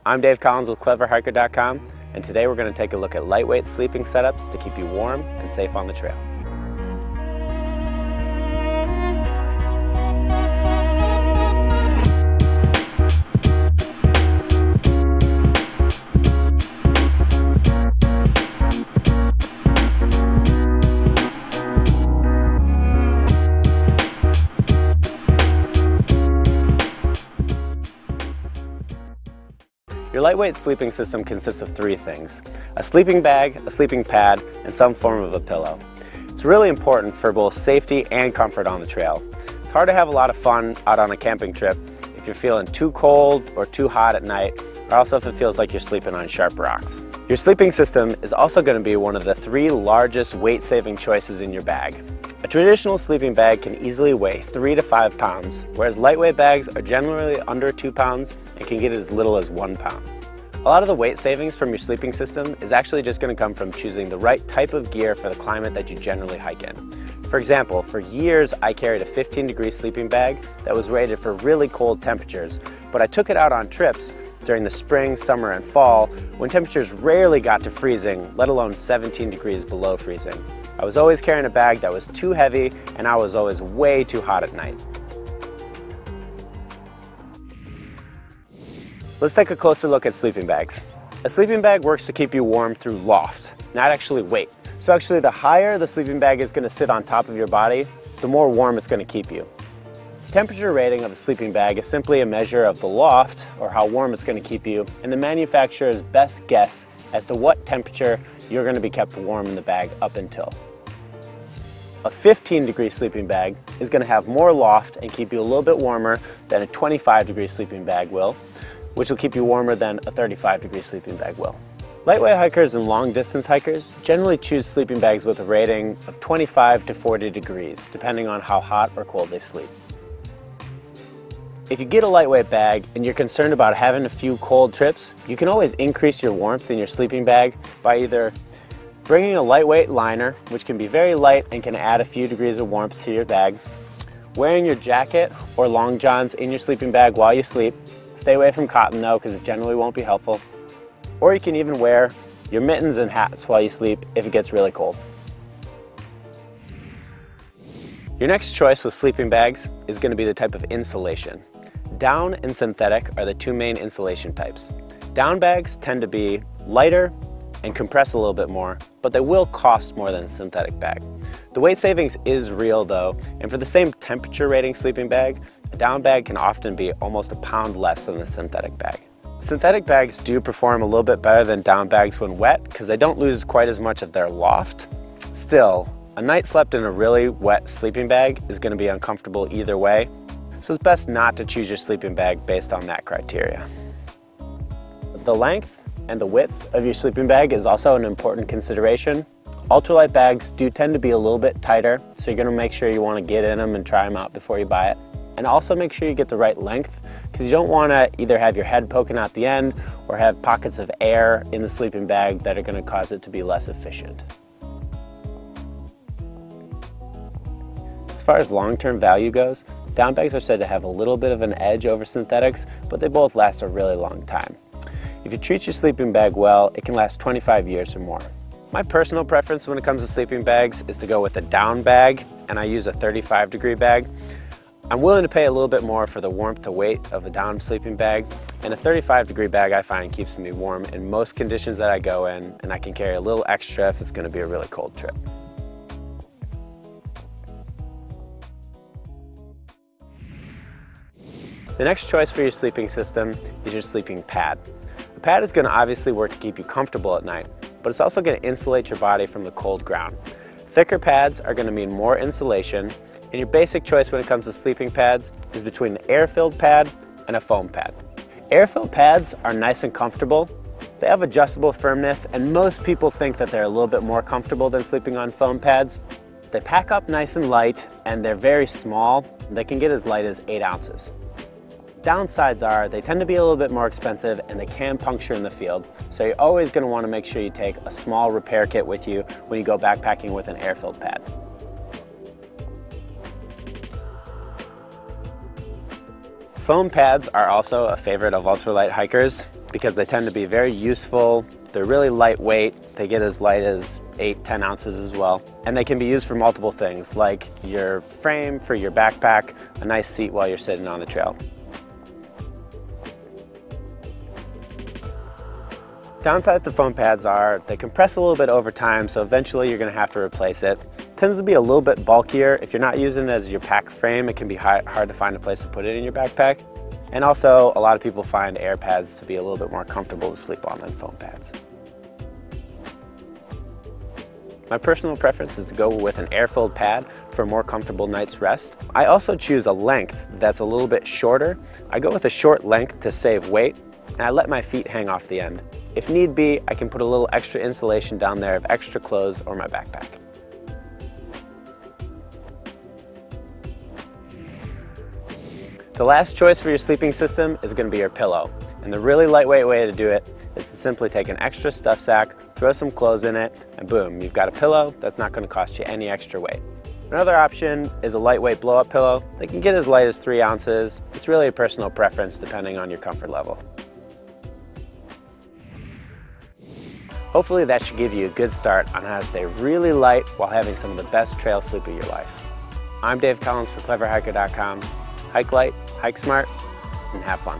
I'm Dave Collins with CleverHiker.com, and today we're going to take a look at lightweight sleeping setups to keep you warm and safe on the trail. Your lightweight sleeping system consists of three things: a sleeping bag, a sleeping pad, and some form of a pillow. It's really important for both safety and comfort on the trail. It's hard to have a lot of fun out on a camping trip if you're feeling too cold or too hot at night, or also if it feels like you're sleeping on sharp rocks. Your sleeping system is also going to be one of the three largest weight-saving choices in your bag. A traditional sleeping bag can easily weigh 3 to 5 pounds, whereas lightweight bags are generally under 2 pounds and can get as little as 1 pound. A lot of the weight savings from your sleeping system is actually just going to come from choosing the right type of gear for the climate that you generally hike in. For example, for years I carried a 15-degree sleeping bag that was rated for really cold temperatures, but I took it out on trips during the spring, summer, and fall when temperatures rarely got to freezing, let alone 17 degrees below freezing. I was always carrying a bag that was too heavy, and I was always way too hot at night. Let's take a closer look at sleeping bags. A sleeping bag works to keep you warm through loft, not actually weight. So actually, the higher the sleeping bag is going to sit on top of your body, the more warm it's going to keep you. The temperature rating of a sleeping bag is simply a measure of the loft, or how warm it's going to keep you, and the manufacturer's best guess as to what temperature you're going to be kept warm in the bag up until. A 15-degree sleeping bag is going to have more loft and keep you a little bit warmer than a 25-degree sleeping bag will, which will keep you warmer than a 35-degree sleeping bag will. Lightweight hikers and long-distance hikers generally choose sleeping bags with a rating of 25 to 40 degrees, depending on how hot or cold they sleep. If you get a lightweight bag and you're concerned about having a few cold trips, you can always increase your warmth in your sleeping bag by either bringing a lightweight liner, which can be very light and can add a few degrees of warmth to your bag, wearing your jacket or long johns in your sleeping bag while you sleep. Stay away from cotton though, because it generally won't be helpful. Or you can even wear your mittens and hats while you sleep if it gets really cold. Your next choice with sleeping bags is going to be the type of insulation. Down and synthetic are the two main insulation types. Down bags tend to be lighter and compress a little bit more, but they will cost more than a synthetic bag. The weight savings is real though, and for the same temperature rating sleeping bag, a down bag can often be almost a pound less than a synthetic bag. Synthetic bags do perform a little bit better than down bags when wet because they don't lose quite as much of their loft. Still, a night slept in a really wet sleeping bag is going to be uncomfortable either way, so it's best not to choose your sleeping bag based on that criteria. The length and the width of your sleeping bag is also an important consideration. Ultralight bags do tend to be a little bit tighter, so you're going to make sure you want to get in them and try them out before you buy it. And also make sure you get the right length, because you don't want to either have your head poking out the end or have pockets of air in the sleeping bag that are going to cause it to be less efficient. As far as long-term value goes, down bags are said to have a little bit of an edge over synthetics, but they both last a really long time. If you treat your sleeping bag well, it can last 25 years or more. My personal preference when it comes to sleeping bags is to go with a down bag, and I use a 35-degree bag. I'm willing to pay a little bit more for the warmth to weight of a down sleeping bag, and a 35-degree bag I find keeps me warm in most conditions that I go in, and I can carry a little extra if it's going to be a really cold trip. The next choice for your sleeping system is your sleeping pad. The pad is going to obviously work to keep you comfortable at night, but it's also going to insulate your body from the cold ground. Thicker pads are going to mean more insulation, and your basic choice when it comes to sleeping pads is between an air-filled pad and a foam pad. Air-filled pads are nice and comfortable. They have adjustable firmness, and most people think that they're a little bit more comfortable than sleeping on foam pads. They pack up nice and light, and they're very small. They can get as light as 8 ounces. Downsides are they tend to be a little bit more expensive and they can puncture in the field, so you're always going to want to make sure you take a small repair kit with you when you go backpacking with an air-filled pad. Foam pads are also a favorite of ultralight hikers because they tend to be very useful. They're really lightweight. They get as light as 8-10 ounces as well. And they can be used for multiple things, like your frame for your backpack, a nice seat while you're sitting on the trail. Downsides to foam pads are they compress a little bit over time, so eventually you're going to have to replace it. It tends to be a little bit bulkier. If you're not using it as your pack frame, it can be hard to find a place to put it in your backpack. And also, a lot of people find air pads to be a little bit more comfortable to sleep on than foam pads. My personal preference is to go with an air-filled pad for a more comfortable night's rest. I also choose a length that's a little bit shorter. I go with a short length to save weight, and I let my feet hang off the end. If need be, I can put a little extra insulation down there of extra clothes or my backpack. The last choice for your sleeping system is going to be your pillow. And the really lightweight way to do it is to simply take an extra stuff sack, throw some clothes in it, and boom, you've got a pillow that's not going to cost you any extra weight. Another option is a lightweight blow-up pillow. They can get as light as 3 ounces. It's really a personal preference depending on your comfort level. Hopefully that should give you a good start on how to stay really light while having some of the best trail sleep of your life. I'm Dave Collins for CleverHiker.com. Hike light, hike smart, and have fun.